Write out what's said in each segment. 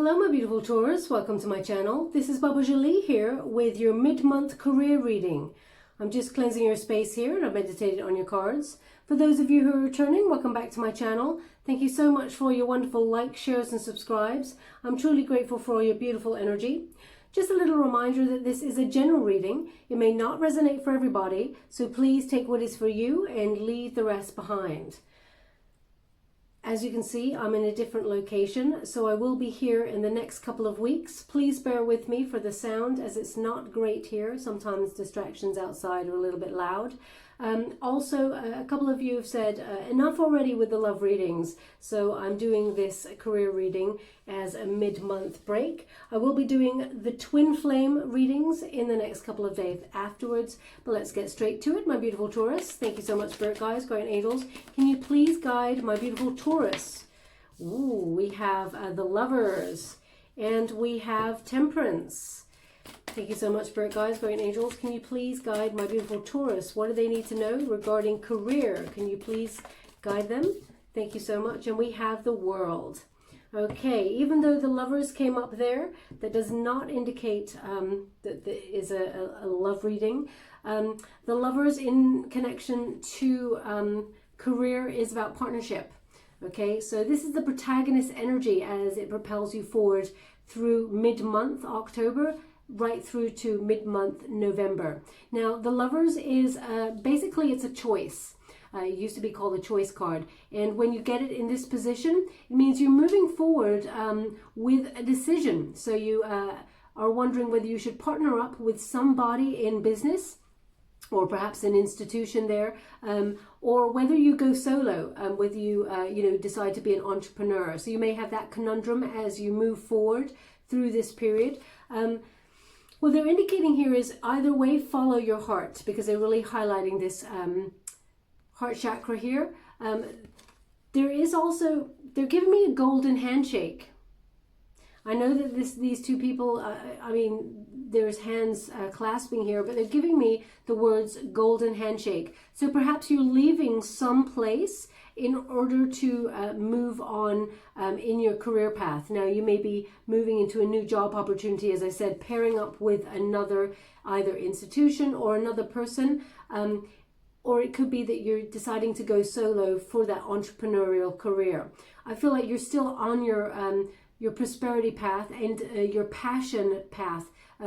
Hello my beautiful Taurus, welcome to my channel. This is Baba Jolie here with your mid-month career reading. I'm just cleansing your space here and I've meditated on your cards. For those of you who are returning, welcome back to my channel. Thank you so much for your wonderful likes, shares and subscribes. I'm truly grateful for all your beautiful energy. Just a little reminder that this is a general reading. It may not resonate for everybody, so please take what is for you and leave the rest behind. As you can see, I'm in a different location, so I will be here in the next couple of weeks. Please bear with me for the sound, as it's not great here. Sometimes distractions outside are a little bit loud. Also, a couple of you have said enough already with the love readings, so I'm doing this career reading as a mid-month break. I will be doing the twin flame readings in the next couple of days afterwards, but let's get straight to it, my beautiful Taurus. Thank you so much, Spirit Guides, Guardian Angels. Can you please guide my beautiful Taurus? Ooh, we have the Lovers, and we have Temperance. Thank you so much, Spirit Guides, Guardian Angels. Can you please guide my beautiful Taurus? What do they need to know regarding career? Can you please guide them? Thank you so much. And we have the World. Okay, even though the Lovers came up there, that does not indicate that there is a love reading. The Lovers in connection to career is about partnership. Okay, so this is the protagonist energy as it propels you forward through mid-month October, right through to mid-month November. Now, the Lovers is basically it's a choice. It used to be called a choice card. And when you get it in this position, it means you're moving forward with a decision. So you are wondering whether you should partner up with somebody in business, or perhaps an institution there, or whether you go solo, whether you decide to be an entrepreneur. So you may have that conundrum as you move forward through this period. What they're indicating here is either way, follow your heart, because they're really highlighting this heart chakra here. There is also, they're giving me a golden handshake. I know that these two people, there's hands clasping here, but they're giving me the words golden handshake. So perhaps you're leaving some place in order to move on in your career path. Now, you may be moving into a new job opportunity, as I said, pairing up with another either institution or another person, or it could be that you're deciding to go solo for that entrepreneurial career. I feel like you're still on your prosperity path and your passion path,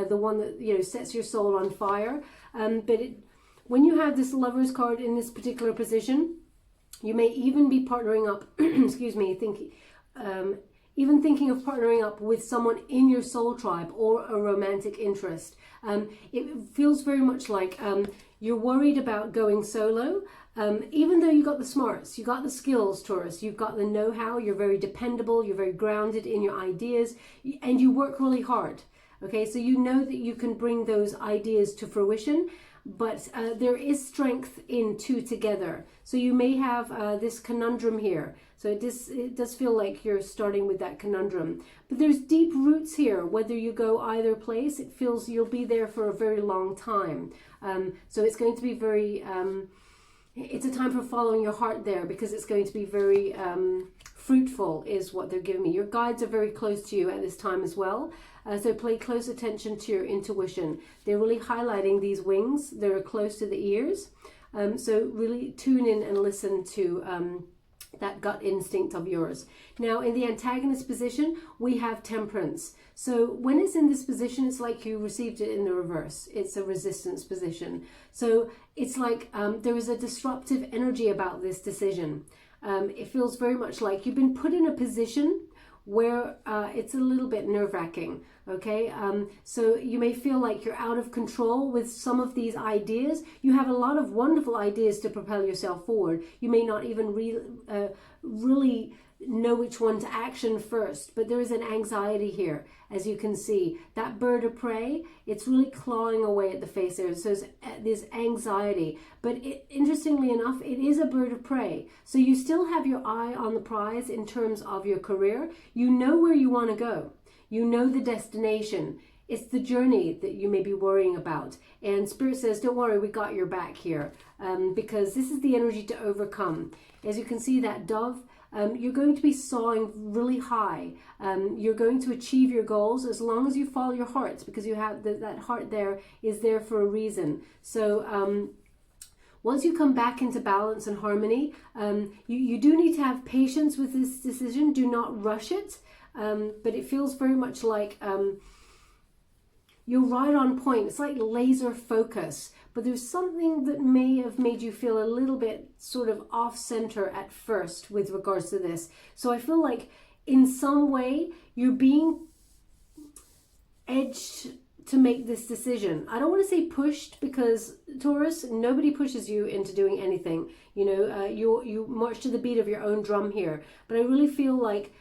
the one that sets your soul on fire. When you have this Lovers card in this particular position, you may even be partnering up, even thinking of partnering up with someone in your soul tribe or a romantic interest. It feels very much like you're worried about going solo, even though you got the smarts, you got the skills, Taurus, you've got the know-how, you're very dependable, you're very grounded in your ideas, and you work really hard. Okay, so you know that you can bring those ideas to fruition, but there is strength in two together. So you may have this conundrum here. So it does feel like you're starting with that conundrum. But there's deep roots here. Whether you go either place, it feels you'll be there for a very long time. So it's going to be very, it's a time for following your heart there, because it's going to be very fruitful is what they're giving me. Your guides are very close to you at this time as well. So pay close attention to your intuition. They're really highlighting these wings. They're close to the ears. So really tune in and listen to that gut instinct of yours. Now, in the antagonist position, we have Temperance. So when it's in this position, it's like you received it in the reverse. It's a resistance position. So it's like there is a disruptive energy about this decision. It feels very much like you've been put in a position where it's a little bit nerve-wracking, okay? So you may feel like you're out of control with some of these ideas. You have a lot of wonderful ideas to propel yourself forward. You may not even really know which one to action first, but there is an anxiety here, as you can see. That bird of prey, it's really clawing away at the face there. So there's anxiety, but interestingly enough, it is a bird of prey. So you still have your eye on the prize in terms of your career. You know where you want to go. You know the destination. It's the journey that you may be worrying about. And Spirit says, don't worry, we got your back here, because this is the energy to overcome. As you can see, that dove, you're going to be soaring really high. You're going to achieve your goals as long as you follow your heart, because you have that heart there is there for a reason. So once you come back into balance and harmony, you do need to have patience with this decision. Do not rush it. But it feels very much like you're right on point. It's like laser focus. But there's something that may have made you feel a little bit sort of off center at first with regards to this. So I feel like in some way you're being edged to make this decision. I don't want to say pushed, because Taurus, nobody pushes you into doing anything. You know, you march to the beat of your own drum here. But I really feel like,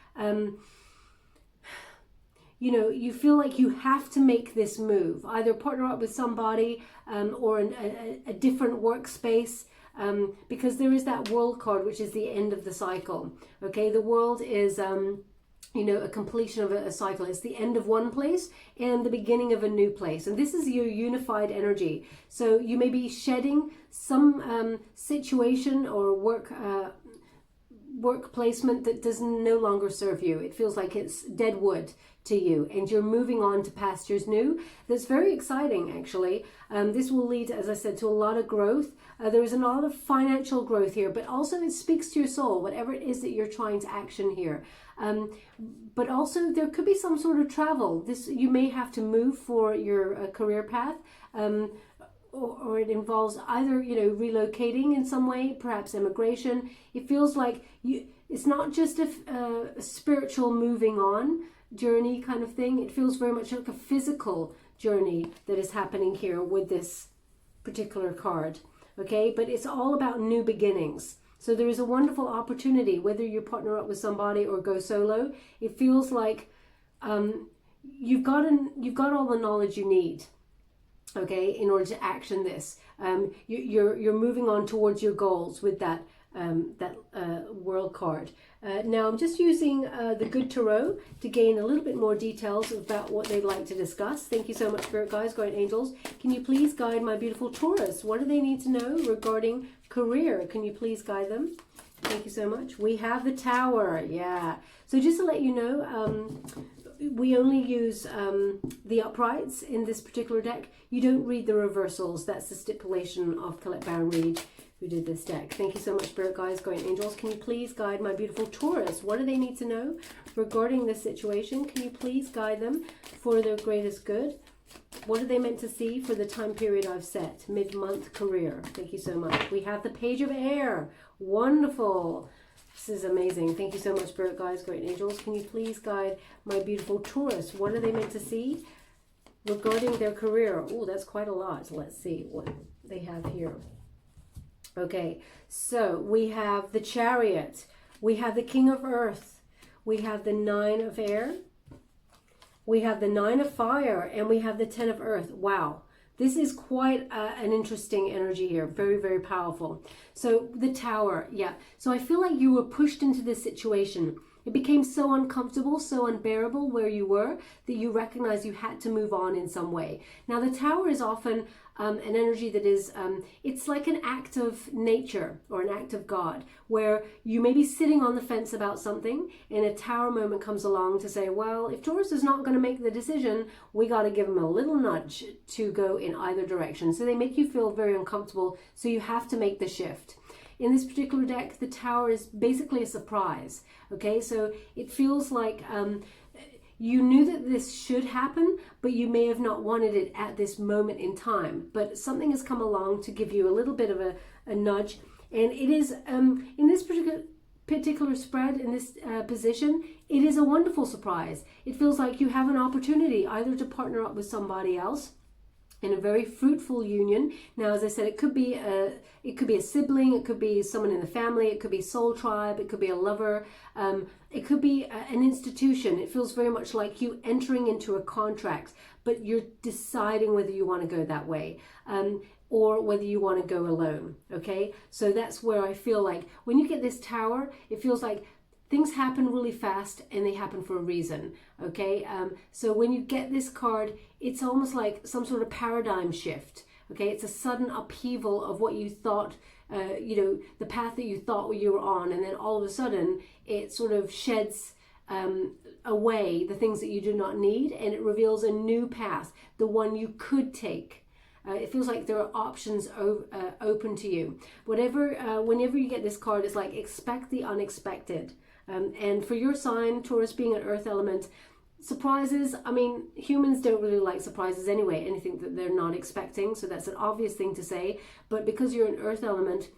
you know, you feel like you have to make this move. Either partner up with somebody or a different workspace, because there is that world card, which is the end of the cycle. Okay, the world is you know, a completion of a cycle. It's the end of one place and the beginning of a new place. And this is your unified energy. So you may be shedding some situation or work placement that does no longer serve you. It feels like it's dead wood to you, and you're moving on to pastures new. That's very exciting, actually. This will lead, as I said, to a lot of growth. There is a lot of financial growth here, but also it speaks to your soul, whatever it is that you're trying to action here. But also there could be some sort of travel. You may have to move for your career path, or it involves either, you know, relocating in some way, perhaps immigration. It feels like it's not just a spiritual moving on journey kind of thing. It feels very much like a physical journey that is happening here with this particular card. Okay, but it's all about new beginnings. So there is a wonderful opportunity, whether you partner up with somebody or go solo. It feels like you've got all the knowledge you need, okay, in order to action this. You're moving on towards your goals with that world card. Now I'm just using the Good Tarot to gain a little bit more details about what they'd like to discuss. Thank you so much, Spirit Guides, Guardian Angels. Can you please guide my beautiful Taurus? What do they need to know regarding career? Can you please guide them? Thank you so much. We have the Tower. Yeah. So just to let you know, we only use the uprights in this particular deck. You don't read the reversals. That's the stipulation of Colette Baron Reid, who did this deck. Thank you so much, Spirit Guides, Guardian Angels. Can you please guide my beautiful Taurus? What do they need to know regarding this situation? Can you please guide them for their greatest good? What are they meant to see for the time period I've set? Mid-month career. Thank you so much. We have the Page of Air. Wonderful. This is amazing. Thank you so much, Spirit Guides, Guardian Angels. Can you please guide my beautiful Taurus? What are they meant to see regarding their career? Oh, that's quite a lot. Let's see what they have here. Okay, so we have the Chariot, we have the King of Earth, we have the Nine of Air, we have the Nine of Fire, and we have the Ten of Earth. Wow, this is quite an interesting energy here. Very, very powerful. So the Tower, yeah. So I feel like you were pushed into this situation. It became so uncomfortable, so unbearable where you were, that you recognized you had to move on in some way. Now, the Tower is often an energy that is, it's like an act of nature or an act of God, where you may be sitting on the fence about something and a Tower moment comes along to say, well, if Taurus is not going to make the decision, we got to give him a little nudge to go in either direction. So they make you feel very uncomfortable, so you have to make the shift. In this particular deck, the Tower is basically a surprise. Okay, so it feels like you knew that this should happen, but you may have not wanted it at this moment in time. But something has come along to give you a little bit of a nudge. And it is, in this particular spread, in this position, it is a wonderful surprise. It feels like you have an opportunity either to partner up with somebody else in a very fruitful union. Now, as I said, it could be a sibling, it could be someone in the family, it could be soul tribe, it could be a lover, it could be an institution. It feels very much like you entering into a contract, but you're deciding whether you want to go that way, or whether you want to go alone. Okay, so that's where I feel like when you get this Tower, it feels like things happen really fast and they happen for a reason. Okay, so when you get this card, it's almost like some sort of paradigm shift. Okay, it's a sudden upheaval of what you thought you know, the path that you thought you were on, and then all of a sudden it sort of sheds away the things that you do not need, and it reveals a new path, the one you could take. It feels like there are options open to you. Whenever you get this card, it's like expect the unexpected. And for your sign, Taurus being an earth element, surprises, I mean, humans don't really like surprises anyway, anything that they're not expecting. So that's an obvious thing to say. But because you're an earth element,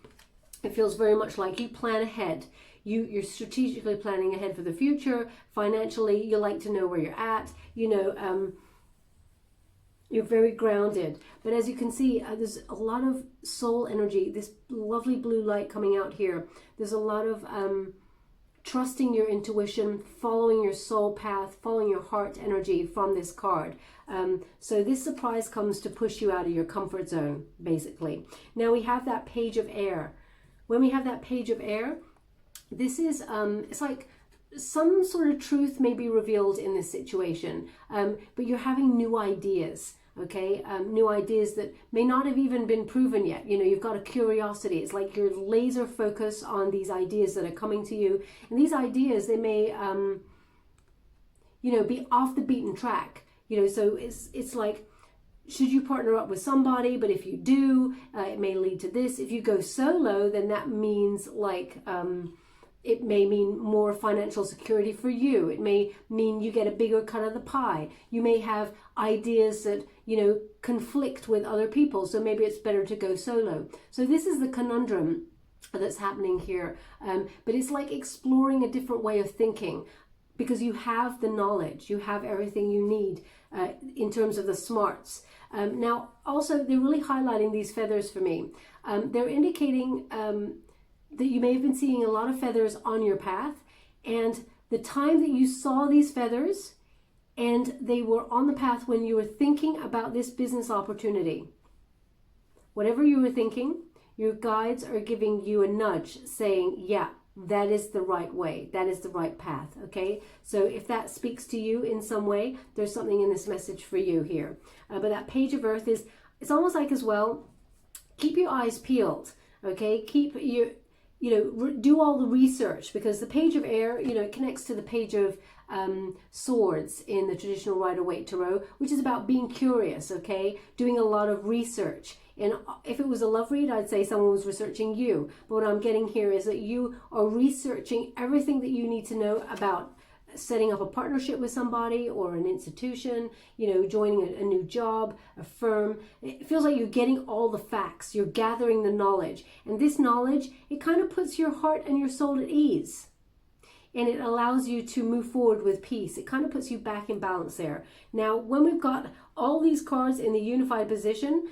it feels very much like you plan ahead. You're strategically planning ahead for the future. Financially, you like to know where you're at. You know, you're very grounded. But as you can see, there's a lot of soul energy, this lovely blue light coming out here. There's a lot of trusting your intuition, following your soul path, following your heart energy from this card. So this surprise comes to push you out of your comfort zone, basically. Now we have that page of air. When we have that page of air, this is, it's like some sort of truth may be revealed in this situation, but you're having new ideas, okay? New ideas that may not have even been proven yet. You know, you've got a curiosity. It's like you're laser focused on these ideas that are coming to you. And these ideas, they may, you know, be off the beaten track. You know, so it's like, should you partner up with somebody? But if you do, it may lead to this. If you go solo, then that means like, it may mean more financial security for you. It may mean you get a bigger cut of the pie. You may have ideas that, you know, conflict with other people. So maybe it's better to go solo. So this is the conundrum that's happening here. But it's like exploring a different way of thinking, because you have the knowledge, you have everything you need in terms of the smarts. Now, also, they're really highlighting these feathers for me. They're indicating that you may have been seeing a lot of feathers on your path, and the time that you saw these feathers and they were on the path when you were thinking about this business opportunity. Whatever you were thinking, your guides are giving you a nudge saying, yeah, that is the right way. That is the right path, okay? So if that speaks to you in some way, there's something in this message for you here. But that page of earth is, it's almost like as well, keep your eyes peeled, okay? Keep your, you know, do all the research, because the page of air, you know, it connects to the page of swords in the traditional Rider-Waite Tarot, which is about being curious, okay? Doing a lot of research. And if it was a love read, I'd say someone was researching you. But what I'm getting here is that you are researching everything that you need to know about setting up a partnership with somebody or an institution, you know, joining a new job, a firm. It feels like you're getting all the facts. You're gathering the knowledge. And this knowledge, it kind of puts your heart and your soul at ease. And it allows you to move forward with peace. It kind of puts you back in balance there. Now, when we've got all these cards in the unified position,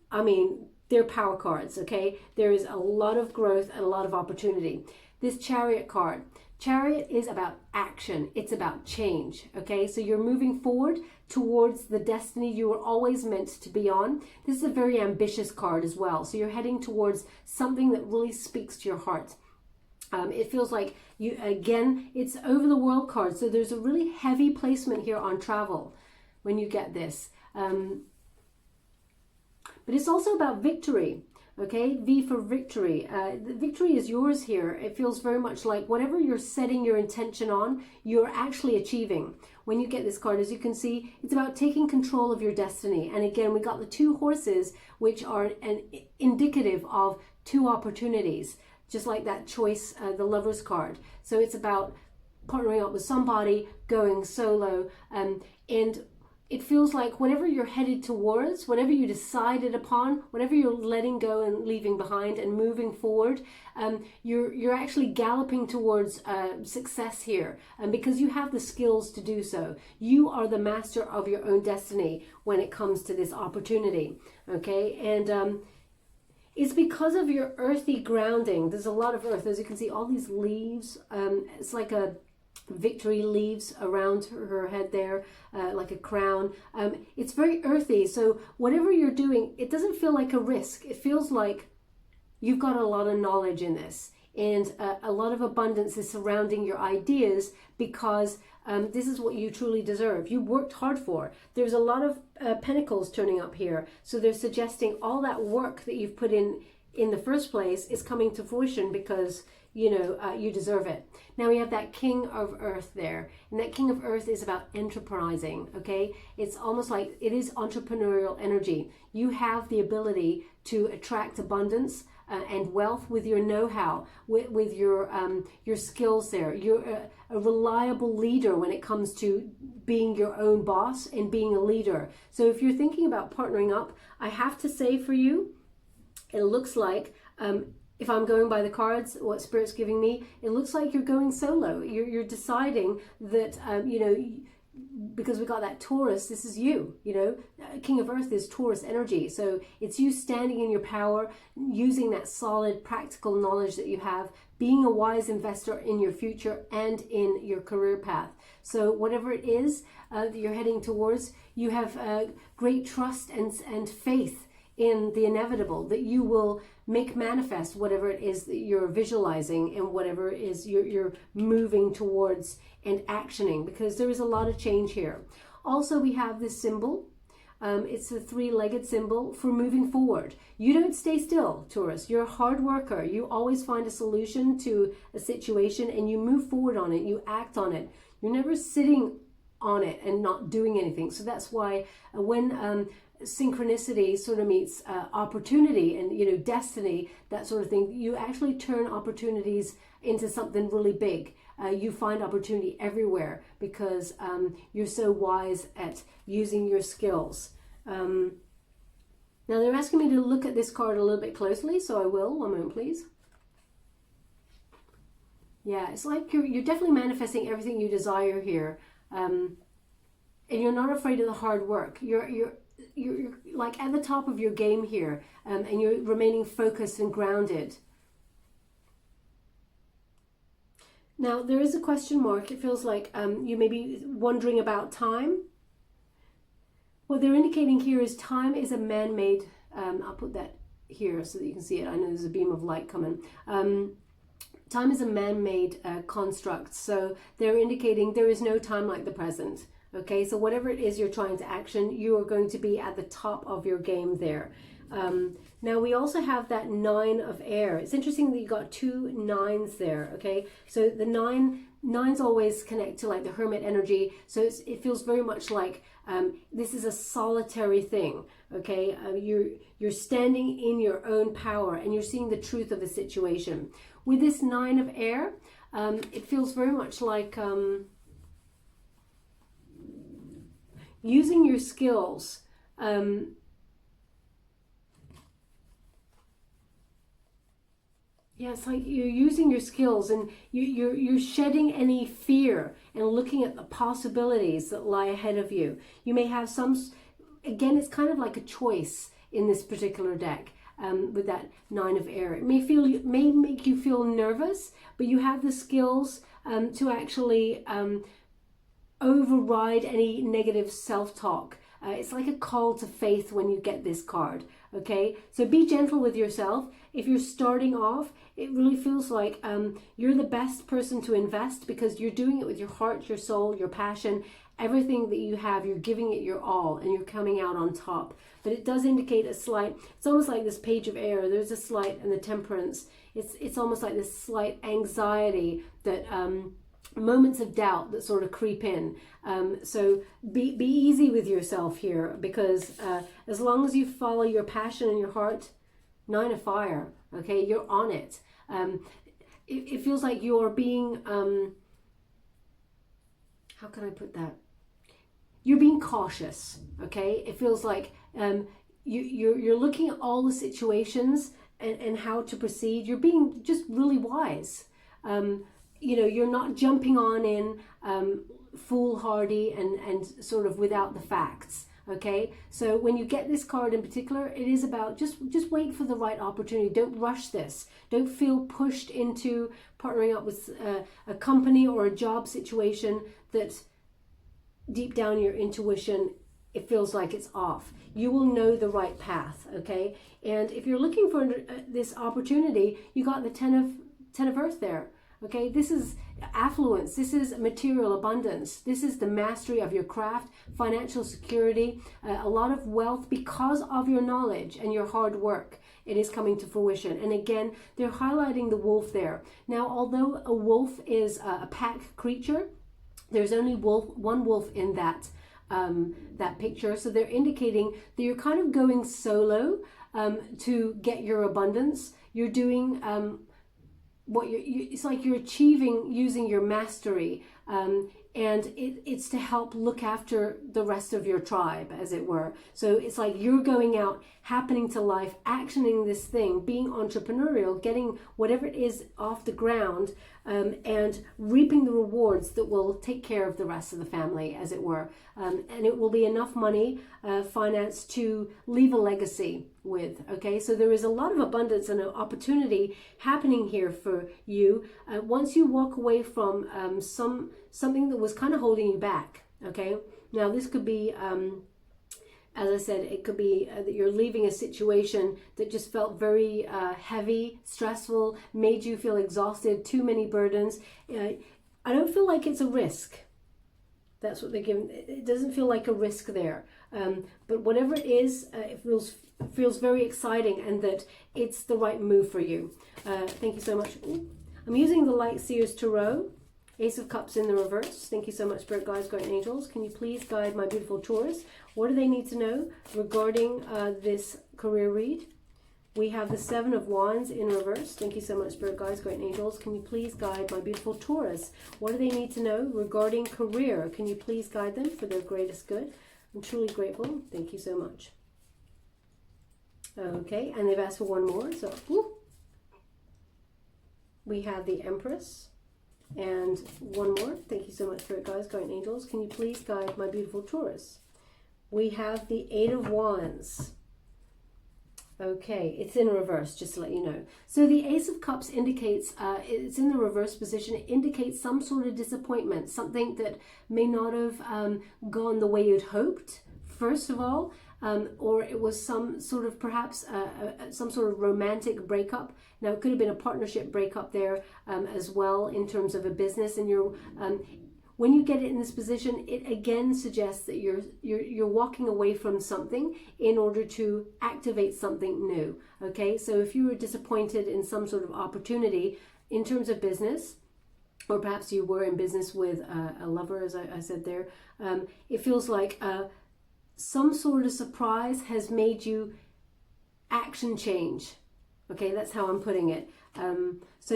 I mean, they're power cards, okay? There is a lot of growth and a lot of opportunity. This Chariot card. Chariot is about action. It's about change, okay? So you're moving forward towards the destiny you were always meant to be on. This is a very ambitious card as well. So you're heading towards something that really speaks to your heart. It feels like you, again, it's over the world card. So there's a really heavy placement here on travel when you get this. But it's also about victory, okay? V for victory. The victory is yours here. It feels very much like whatever you're setting your intention on, you're actually achieving. When you get this card, as you can see, it's about taking control of your destiny. And again, we got the two horses, which are an indicative of two opportunities, just like that choice, the Lover's card. So it's about partnering up with somebody, going solo, and it feels like whatever you're headed towards, whatever you decided upon, whatever you're letting go and leaving behind and moving forward, you're actually galloping towards success here. And because you have the skills to do so, you are the master of your own destiny when it comes to this opportunity, okay? And it's because of your earthy grounding. There's a lot of earth. As you can see, all these leaves, it's like a victory leaves around her head there, like a crown. It's very earthy. So whatever you're doing, it doesn't feel like a risk. It feels like you've got a lot of knowledge in this, and a lot of abundance is surrounding your ideas, because this is what you truly deserve. You worked hard for. There's a lot of pentacles turning up here. So they're suggesting all that work that you've put in in the first place is coming to fruition because, you know, you deserve it. Now we have that King of Earth there, and that King of Earth is about enterprising, okay? It's almost like it is entrepreneurial energy. You have the ability to attract abundance and wealth with your know-how, with your skills there. You're a reliable leader when it comes to being your own boss and being a leader. So if you're thinking about partnering up, I have to say for you, it looks like, if I'm going by the cards, what Spirit's giving me, it looks like you're going solo. You're deciding that, you know, because we got that Taurus, this is you, you know, King of Earth is Taurus energy. So it's you standing in your power, using that solid practical knowledge that you have, being a wise investor in your future and in your career path. So whatever it is that you're heading towards, you have great trust and faith in the inevitable, that you will make manifest whatever it is that you're visualizing and whatever it is you're moving towards and actioning, because there is a lot of change here. Also, we have this symbol. It's a three-legged symbol for moving forward. You don't stay still, Taurus. You're a hard worker. You always find a solution to a situation and you move forward on it. You act on it. You're never sitting on it and not doing anything. So that's why when synchronicity sort of meets opportunity and, you know, destiny, that sort of thing, you actually turn opportunities into something really big. You find opportunity everywhere because you're so wise at using your skills. Now they're asking me to look at this card a little bit closely, so I will. One moment, please. Yeah, it's like you're definitely manifesting everything you desire here, and you're not afraid of the hard work. You're like at the top of your game here, and you're remaining focused and grounded. Now, there is a question mark. It feels like you may be wondering about time. What they're indicating here is time is a man-made, I'll put that here so that you can see it. I know there's a beam of light coming. Time is a man-made construct. So they're indicating there is no time like the present. Okay, so whatever it is you're trying to action, you are going to be at the top of your game there. Now we also have that 9 of air. It's interesting that you got 2 9s there. Okay, so the nines always connect to like the hermit energy. So it feels very much like this is a solitary thing. Okay, you're standing in your own power and you're seeing the truth of the situation. With this 9 of air, it feels very much like using your skills. Yeah, it's like you're using your skills and you're shedding any fear and looking at the possibilities that lie ahead of you. You may have some, again, it's kind of like a choice in this particular deck with that 9 of air. It may make you feel nervous, but you have the skills to actually override any negative self-talk. It's like a call to faith when you get this card. Okay, so be gentle with yourself. If you're starting off, it really feels like you're the best person to invest because you're doing it with your heart, your soul, your passion, everything that you have. You're giving it your all and you're coming out on top. But it does indicate a slight, it's almost like this page of air. There's a slight, and the temperance, it's almost like this slight anxiety that moments of doubt that sort of creep in. So be easy with yourself here, because as long as you follow your passion and your heart, 9 of fire, okay, you're on it. It feels like you're being, how can I put that? You're being cautious, okay? It feels like you're looking at all the situations and how to proceed. You're being just really wise. You know, you're not jumping on in foolhardy and sort of without the facts. Okay, so when you get this card in particular, it is about just wait for the right opportunity. Don't rush this. Don't feel pushed into partnering up with a company or a job situation that deep down your intuition, it feels like it's off. You will know the right path. Okay, and if you're looking for this opportunity, you got the 10 of Earth there. Okay, this is affluence. This is material abundance. This is the mastery of your craft, financial security, a lot of wealth because of your knowledge and your hard work. It is coming to fruition. And again, they're highlighting the wolf there. Now, although a wolf is a pack creature, there's only one wolf in that picture. So they're indicating that you're kind of going solo to get your abundance. You're doing it's like you're achieving using your mastery, and it's to help look after the rest of your tribe, as it were. So it's like you're going out, happening to life, actioning this thing, being entrepreneurial, getting whatever it is off the ground, and reaping the rewards that will take care of the rest of the family, as it were. And it will be enough money, finance, to leave a legacy with. Okay, so there is a lot of abundance and an opportunity happening here for you once you walk away from something that was kind of holding you back. Okay, now this could be as I said, it could be that you're leaving a situation that just felt very heavy, stressful, made you feel exhausted, too many burdens. I don't feel like it's a risk. That's what they're giving. It doesn't feel like a risk there. But whatever it is, it feels very exciting, and that it's the right move for you. Thank you so much. I'm using the Light Seers Tarot. Ace of Cups in the reverse. Thank you so much, Spirit Guides, Guardian Angels. Can you please guide my beautiful Taurus? What do they need to know regarding this career read? We have the Seven of Wands in reverse. Thank you so much, Spirit Guides, Guardian Angels. Can you please guide my beautiful Taurus? What do they need to know regarding career? Can you please guide them for their greatest good? I'm truly grateful. Thank you so much. Okay, and they've asked for one more. So, we have the Empress. And one more. Thank you so much, Spirit Guides, Guardian Angels. Can you please guide my beautiful Taurus? We have the Eight of Wands. Okay, it's in reverse, just to let you know. So the Ace of Cups indicates, it's in the reverse position. It indicates some sort of disappointment, something that may not have gone the way you'd hoped, first of all. Or it was some sort of, perhaps, some sort of romantic breakup. Now, it could have been a partnership breakup there as well, in terms of a business. And you're, when you get it in this position, it again suggests that you're walking away from something in order to activate something new. Okay, so if you were disappointed in some sort of opportunity in terms of business, or perhaps you were in business with a lover, as I said there, it feels like some sort of surprise has made you action change. Okay, that's how I'm putting it. So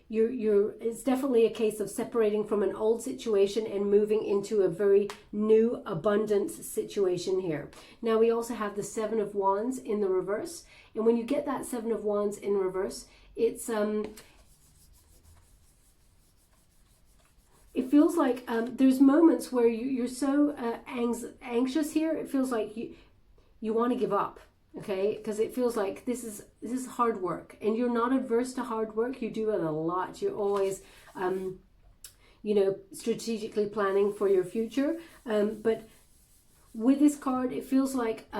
it's definitely a case of separating from an old situation and moving into a very new, abundant situation here. Now, we also have the Seven of Wands in the reverse. And when you get that Seven of Wands in reverse, it's it feels like there's moments where you're so anxious here. It feels like you want to give up, okay? Because it feels like this is hard work, and you're not adverse to hard work. You do it a lot. You're always, strategically planning for your future. But with this card, it feels like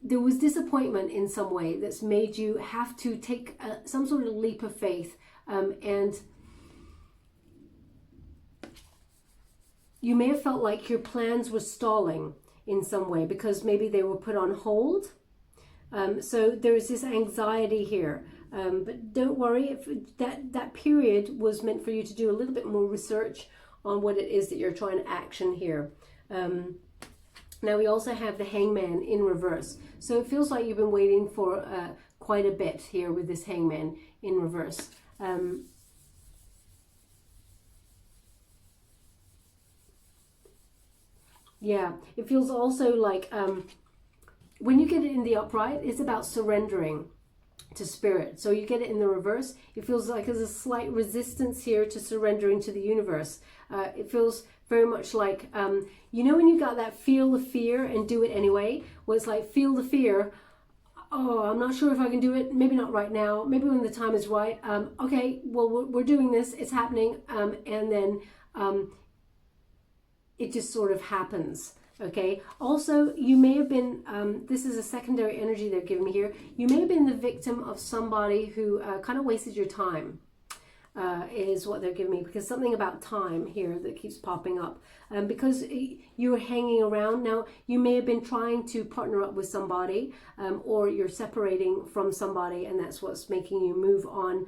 there was disappointment in some way that's made you have to take some sort of leap of faith, and you may have felt like your plans were stalling in some way because maybe they were put on hold. So there is this anxiety here. But don't worry, if that period was meant for you to do a little bit more research on what it is that you're trying to action here. Now we also have the Hangman in reverse. So it feels like you've been waiting for quite a bit here with this Hangman in reverse. Yeah, it feels also like when you get it in the upright, it's about surrendering to spirit. So you get it in the reverse, it feels like there's a slight resistance here to surrendering to the universe. It feels very much like, when you got that feel the fear and do it anyway, where it's like, feel the fear. Oh, I'm not sure if I can do it. Maybe not right now. Maybe when the time is right. Okay, well, we're doing this. It's happening. And then it just sort of happens. Okay. Also, you may have been, this is a secondary energy they're giving me here. You may have been the victim of somebody who kind of wasted your time. is what they're giving me, because something about time here that keeps popping up. Because you're hanging around now, you may have been trying to partner up with somebody, or you're separating from somebody, and that's what's making you move on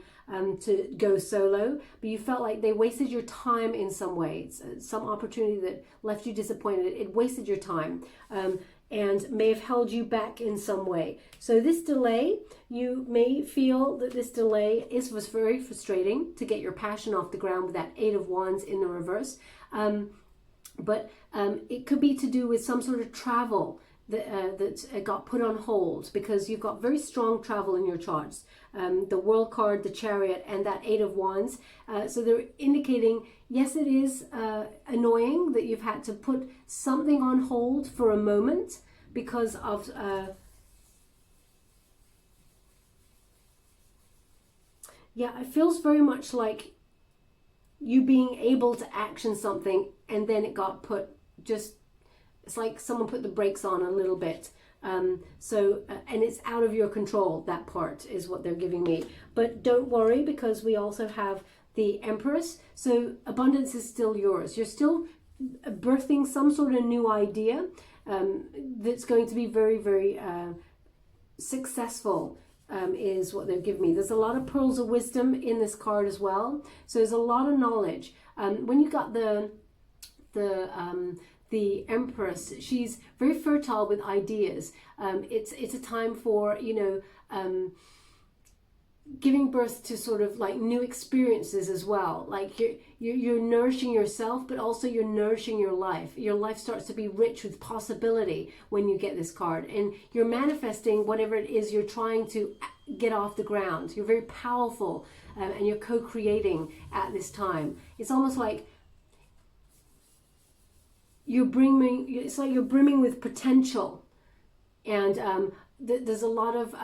to go solo. But you felt like they wasted your time in some way. Some opportunity that left you disappointed. It wasted your time. And may have held you back in some way. So this delay, you may feel that this delay was very frustrating to get your passion off the ground with that Eight of Wands in the reverse. But it could be to do with some sort of travel that got put on hold, because you've got very strong travel in your charts. The World card, the Chariot, and that Eight of Wands. So they're indicating, yes, it is annoying that you've had to put something on hold for a moment because of yeah, it feels very much like you being able to action something, and then it got put, it's like someone put the brakes on a little bit. And it's out of your control. That part is what they're giving me. But don't worry, because we also have the Empress. So abundance is still yours. You're still birthing some sort of new idea that's going to be very, very successful, is what they've given me. There's a lot of pearls of wisdom in this card as well. So there's a lot of knowledge. When you got the Empress, she's very fertile with ideas. It's a time for, giving birth to sort of like new experiences as well. Like you're nourishing yourself, but also you're nourishing your life. Your life starts to be rich with possibility when you get this card, and you're manifesting whatever it is you're trying to get off the ground. You're very powerful, and you're co-creating at this time. It's almost like it's like you're brimming with potential, and there's a lot of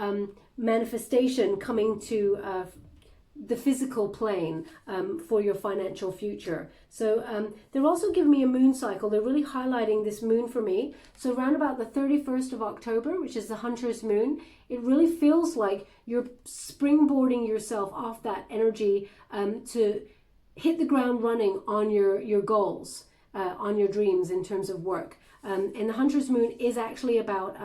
manifestation coming to the physical plane for your financial future. So they're also giving me a moon cycle. They're really highlighting this moon for me. So around about the 31st of October, which is the Hunter's moon, it really feels like you're springboarding yourself off that energy to hit the ground running on your goals. On your dreams in terms of work. And the Hunter's moon is actually about,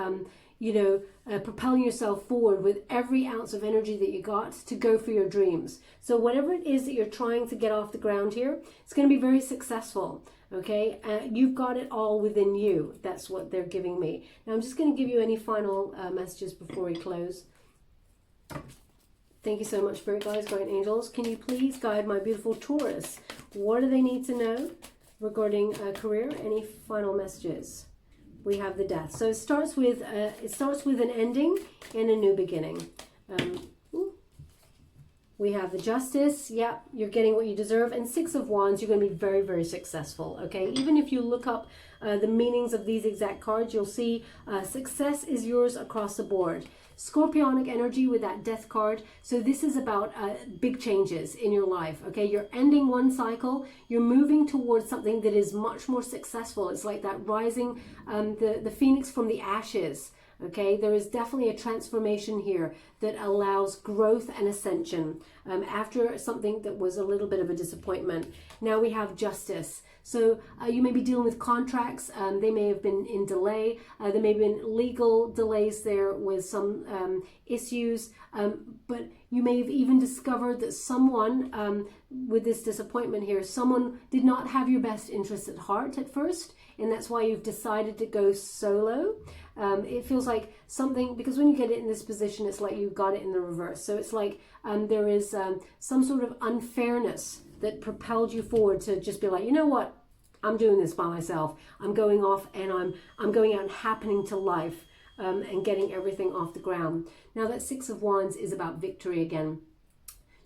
propelling yourself forward with every ounce of energy that you got to go for your dreams. So whatever it is that you're trying to get off the ground here, it's going to be very successful. Okay, you've got it all within you. That's what they're giving me. Now I'm just going to give you any final messages before we close. Thank you so much, Spirit Guides, Guardian Angels. Can you please guide my beautiful Taurus? What do they need to know regarding career? Any final messages? We have the Death. So it starts with an ending and a new beginning. We have the Justice. Yeah, you're getting what you deserve. And Six of Wands, you're going to be very, very successful. Okay, even if you look up the meanings of these exact cards, you'll see success is yours across the board. Scorpionic energy with that Death card. So this is about big changes in your life. Okay, you're ending one cycle, you're moving towards something that is much more successful. It's like that rising, the phoenix from the ashes. Okay, there is definitely a transformation here that allows growth and ascension after something that was a little bit of a disappointment. Now we have Justice. So you may be dealing with contracts. They may have been in delay. There may have been legal delays there with some issues. But you may have even discovered that someone, with this disappointment here, someone did not have your best interests at heart at first. And that's why you've decided to go solo. It feels like something, because when you get it in this position, it's like you got it in the reverse. So it's like there is some sort of unfairness that propelled you forward to just be like, you know what? I'm doing this by myself. I'm going off and I'm going out and happening to life and getting everything off the ground. Now that Six of Wands is about victory again.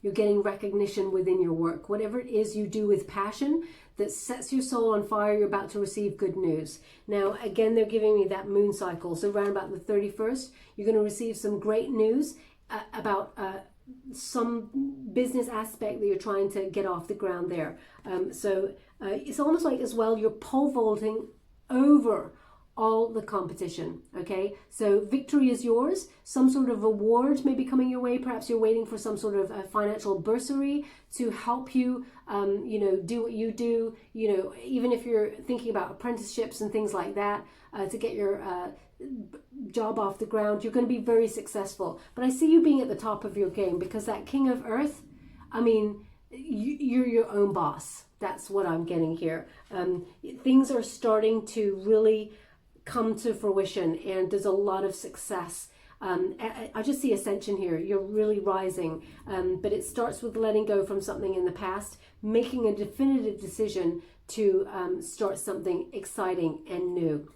You're getting recognition within your work. Whatever it is you do with passion that sets your soul on fire, you're about to receive good news. Now, again, they're giving me that moon cycle. So around about the 31st, you're going to receive some great news about some business aspect that you're trying to get off the ground there. So it's almost like as well, you're pole vaulting over all the competition. Okay, so victory is yours. Some sort of award may be coming your way. Perhaps you're waiting for some sort of financial bursary to help you, you know, do what you do. You know, even if you're thinking about apprenticeships and things like that, to get your job off the ground, you're going to be very successful. But I see you being at the top of your game, because that King of Earth, I mean, you're your own boss. That's what I'm getting here. Things are starting to really come to fruition, and there's a lot of success. I just see ascension here. You're really rising, but it starts with letting go from something in the past, making a definitive decision to start something exciting and new.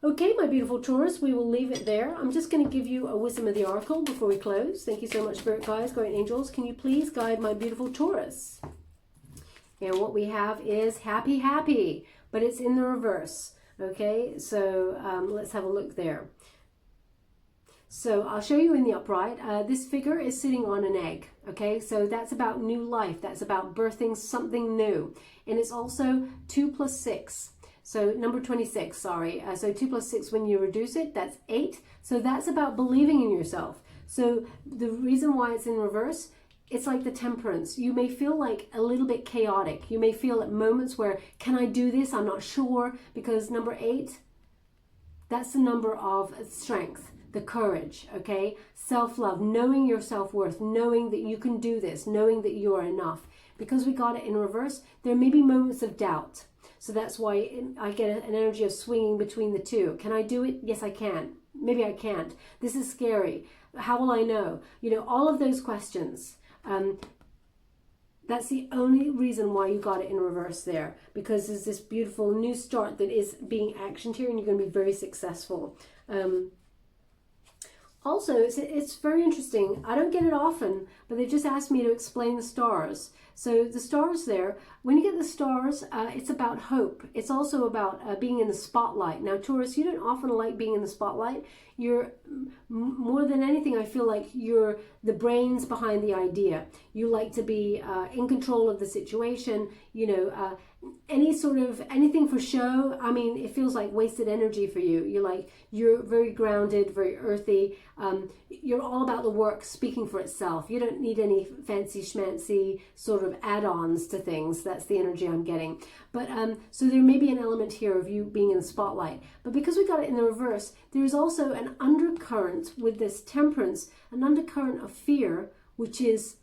Okay, my beautiful Taurus, we will leave it there. I'm just going to give you a wisdom of the oracle before we close. Thank you so much, Spirit Guides, Guardian Angels. Can you please guide my beautiful Taurus? And what we have is happy, happy, but it's in the reverse. Okay, so let's have a look there. So I'll show you in the upright. This figure is sitting on an egg. Okay, so that's about new life. That's about birthing something new. And it's also 2 plus 6. So number 26, sorry. So 2 plus 6, when you reduce it, that's 8. So that's about believing in yourself. So the reason why it's in reverse, it's like the Temperance. You may feel like a little bit chaotic. You may feel at moments where, can I do this? I'm not sure. Because number 8, that's the number of strength, the courage, okay? Self-love, knowing your self-worth, knowing that you can do this, knowing that you are enough. Because we got it in reverse, there may be moments of doubt. So that's why I get an energy of swinging between the two. Can I do it? Yes, I can. Maybe I can't. This is scary. How will I know? You know, all of those questions. That's the only reason why you got it in reverse there. Because there's this beautiful new start that is being actioned here, and you're going to be very successful. Also, it's very interesting. I don't get it often, but they just asked me to explain the stars. So the stars there, when you get the stars, it's about hope. It's also about being in the spotlight. Now, Taurus, you don't often like being in the spotlight. You're, more than anything, I feel like you're the brains behind the idea. You like to be in control of the situation, you know, anything for show. I mean, it feels like wasted energy for you. You're very grounded, very earthy. You're all about the work speaking for itself. You don't need any fancy schmancy sort of add-ons to things. That's the energy I'm getting. But so there may be an element here of you being in the spotlight. But because we got it in the reverse, there is also an undercurrent with this Temperance, an undercurrent of fear, which is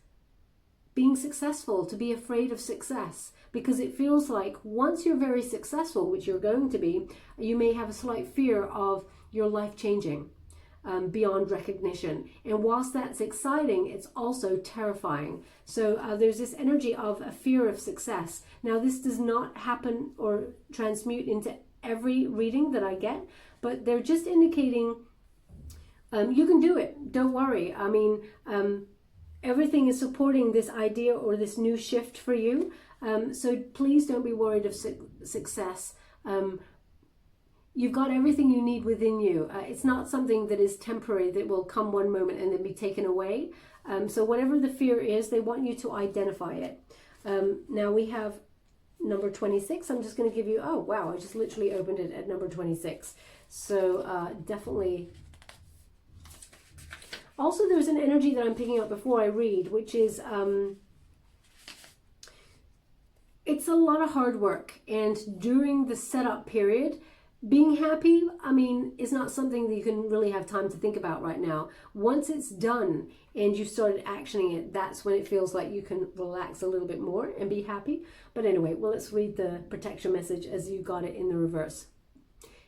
being successful, to be afraid of success. Because it feels like once you're very successful, which you're going to be, you may have a slight fear of your life changing beyond recognition. And whilst that's exciting, it's also terrifying. So there's this energy of a fear of success. Now, this does not happen or transmute into every reading that I get, but they're just indicating you can do it. Don't worry. I mean, everything is supporting this idea or this new shift for you. So please don't be worried of success. You've got everything you need within you. It's not something that is temporary, that will come one moment and then be taken away. So whatever the fear is, they want you to identify it. Now we have number 26. I'm just going to give you, oh wow, I just literally opened it at number 26. So definitely. Also, there's an energy that I'm picking up before I read, which is it's a lot of hard work. And during the setup period, being happy, I mean, is not something that you can really have time to think about right now. Once it's done and you've started actioning it, that's when it feels like you can relax a little bit more and be happy. But anyway, well, let's read the protection message as you got it in the reverse.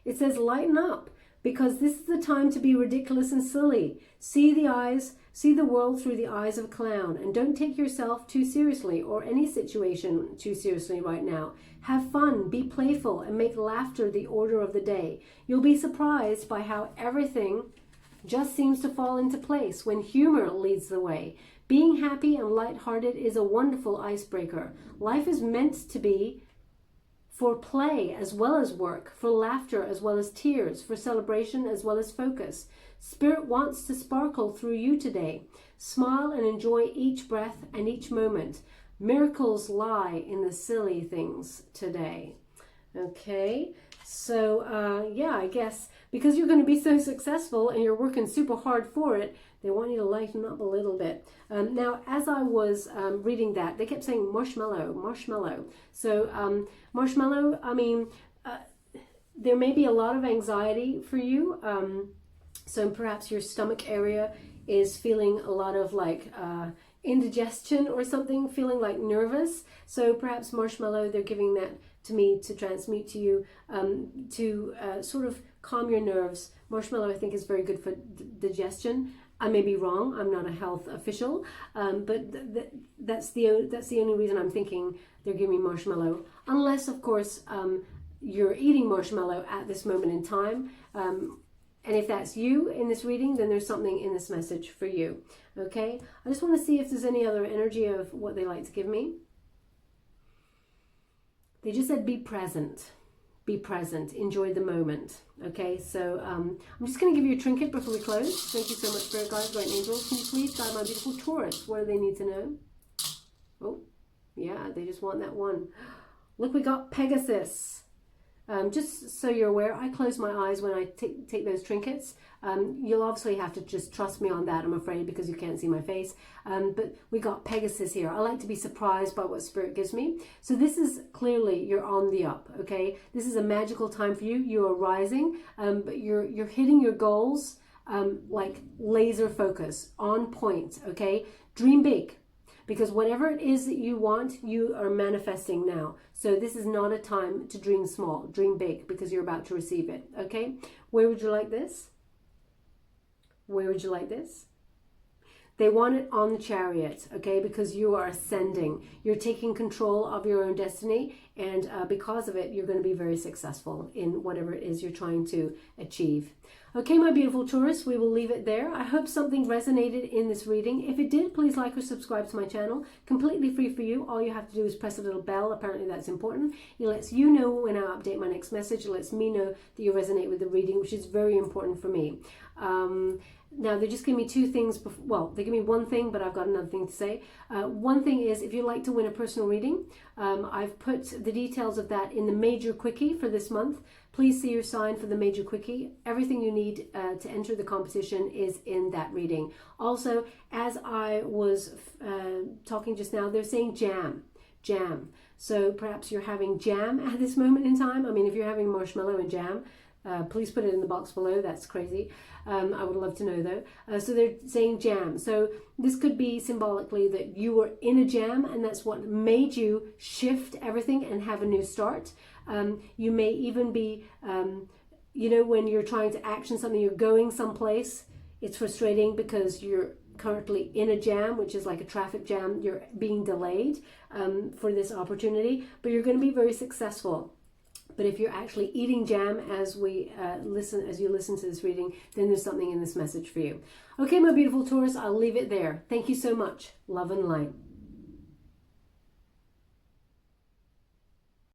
It says, lighten up, because this is the time to be ridiculous and silly. See the world through the eyes of a clown, and don't take yourself too seriously or any situation too seriously right now. Have fun, be playful, and make laughter the order of the day. You'll be surprised by how everything just seems to fall into place when humor leads the way. Being happy and lighthearted is a wonderful icebreaker. Life is meant to be for play as well as work, for laughter as well as tears, for celebration as well as focus. Spirit wants to sparkle through you today. Smile and enjoy each breath and each moment. Miracles lie in the silly things today. Okay, So yeah, I guess because you're going to be so successful and you're working super hard for it, they want you to lighten up a little bit. Now, as I was reading that, they kept saying marshmallow, marshmallow. So marshmallow, I mean, there may be a lot of anxiety for you. So perhaps your stomach area is feeling a lot of like indigestion or something, feeling like nervous. So perhaps marshmallow, they're giving that to me to transmute to you to sort of calm your nerves. Marshmallow, I think, is very good for digestion. I may be wrong. I'm not a health official, but that's the only reason I'm thinking they're giving me marshmallow. Unless, of course, you're eating marshmallow at this moment in time. And if that's you in this reading, then there's something in this message for you. Okay? I just want to see if there's any other energy of what they like to give me. They just said be present. Be present. Enjoy the moment. Okay? So I'm just going to give you a trinket before we close. Thank you so much, Spirit Guides, Guardian Angels. Can you please guide my beautiful Taurus? What do they need to know? Oh, yeah, they just want that one. Look, we got Pegasus. Just so you're aware, I close my eyes when I take those trinkets. You'll obviously have to just trust me on that, I'm afraid, because you can't see my face. But we got Pegasus here. I like to be surprised by what Spirit gives me. So this is clearly you're on the up, okay? This is a magical time for you. You are rising, but you're hitting your goals like laser focus, on point, okay? Dream big. Because whatever it is that you want, you are manifesting now. So this is not a time to dream small. Dream big, because you're about to receive it. Okay? Where would you like this? Where would you like this? They want it on the Chariot, okay? Because you are ascending. You're taking control of your own destiny. And because of it, you're going to be very successful in whatever it is you're trying to achieve. Okay, my beautiful Taurus, we will leave it there. I hope something resonated in this reading. If it did, please like or subscribe to my channel. Completely free for you. All you have to do is press a little bell. Apparently that's important. It lets you know when I update my next message. It lets me know that you resonate with the reading, which is very important for me. Now, they just give me two things. Well, they give me one thing, but I've got another thing to say. One thing is, if you'd like to win a personal reading, I've put the details of that in the major quickie for this month. Please see your sign for the major quickie. Everything you need to enter the competition is in that reading. Also, as I was talking just now, they're saying jam. Jam. So perhaps you're having jam at this moment in time. I mean, if you're having marshmallow and jam, please put it in the box below. That's crazy. I would love to know though. So they're saying jam. So this could be symbolically that you were in a jam and that's what made you shift everything and have a new start. You may even be, you know, when you're trying to action something, you're going someplace. It's frustrating because you're currently in a jam, which is like a traffic jam. You're being delayed for this opportunity, but you're going to be very successful. But if you're actually eating jam as you listen to this reading, then there's something in this message for you. Okay, my beautiful Taurus, I'll leave it there. Thank you so much. Love and light.